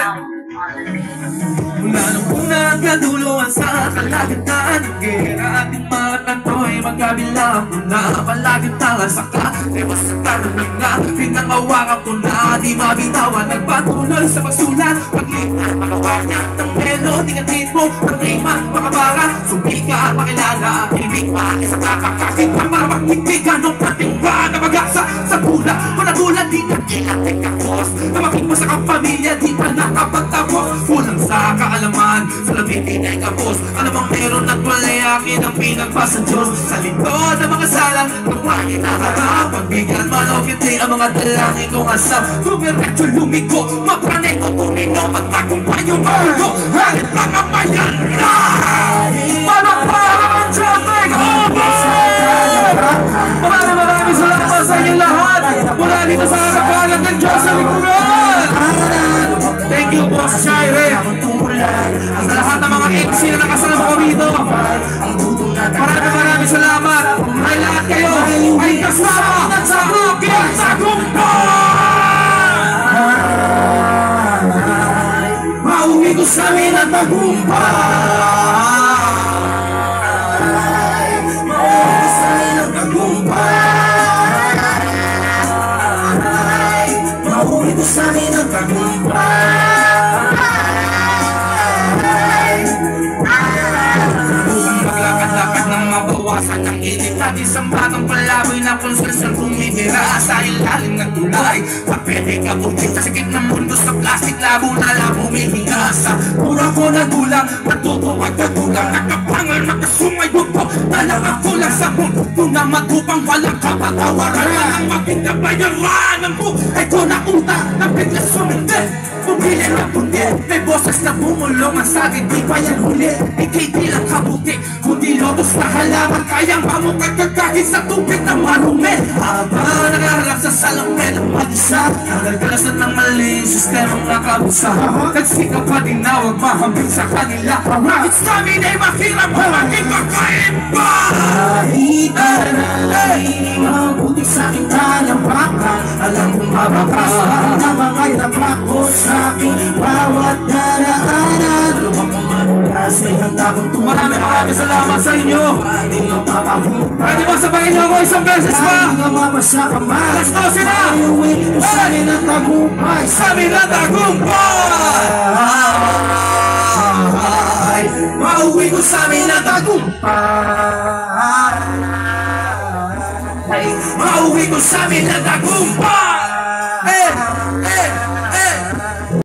Mula nung una hanggang dulo sa kalagitnaan ng gera, ating mga kanto'y magkabilang muna. Palaging tanga sa katiwas sa karununga, pinangawakan ko na di mabitawan. Nagpatuloy sa pagsulat, paglipat makawanya ng melody ng ritmo, ng rima, makabara, sumika, makilala, ibig pa, isa kakakakit pa, para magmigbigan ng patingba na mag-asa sa pula. Panagulan di na kinating kakos, na makikmo sa kapamilya, di pa nakapagtapos. Kulang sa kaalaman, sa labitin ay kapos. Alam ang meron at wala'y akin ang pinagpasa Diyos. Sa lingkod ng mga salang, kapag inaharap, pagbigyan man o kiti ang mga dalangin kong asap. Kumiretso lumiko, mapranay ko tunino, magtagumpay yung mundo. Halit lang ang bayan na Palakpakan traffic over! Maraming salamat sa inyo lahat. Mula dito sa harapan ng Diyos sa likuran. Thank you, Boss Shire. Sa lahat ng mga MC na nakasama ko dito, maraming salamat. Ay lahat kayo ay kasama sa aking tagumpay. Mauwi ko sa amin ang tagumpay. Mauwi ko sa amin ang tagumpay. Mauwi ko sa amin ang tagumpay. Maglakad-lakad ng mabawasan ng init at isang batang palaboy na konsensyon kumihira sa ilalim ng tulay. Kapete ka butik sa sikip ng mundo sa plastic, labo na lang humihinga sa pura ko na gulang. Matutuwag na gulang, nakapangal, makasumay bugpo. Talagang kulang sa mundo kung na magupang walang kapatawaran. Ang maging nabayaran ng buhay ko na utang na bigla sumindi. Pumili na pundi, may boses na bumulungan sa akin, di pa yan huli. Ika'y di lang kabuti, kundi lotos na halaman. Kayang pamukag kagagin sa tubig na marumi. Habang nakaharap sa salamin ng mag-isa, nagkalasan ng maling sistemang nakabusa. Nagsikap pa din na huwag mahambing sa kanila. It's namin ay mahirap na maging magkaiba. Kahit alay, mabuti sa aking talampakan. Alam kong mabakas na mga tapak ko sa aking bawat daraanan. Lumang kong manulas ay handa kong tumahan. Maraming salamat sa inyo. Pwede ba sabayin niyo ako isang beses ba? Alas 12 na! Sa amin ang tagumpay! Sa amin ang tagumpay! Mauwi ko sa amin ang tagumpay! Mauwi ko sa amin ang tagumpay!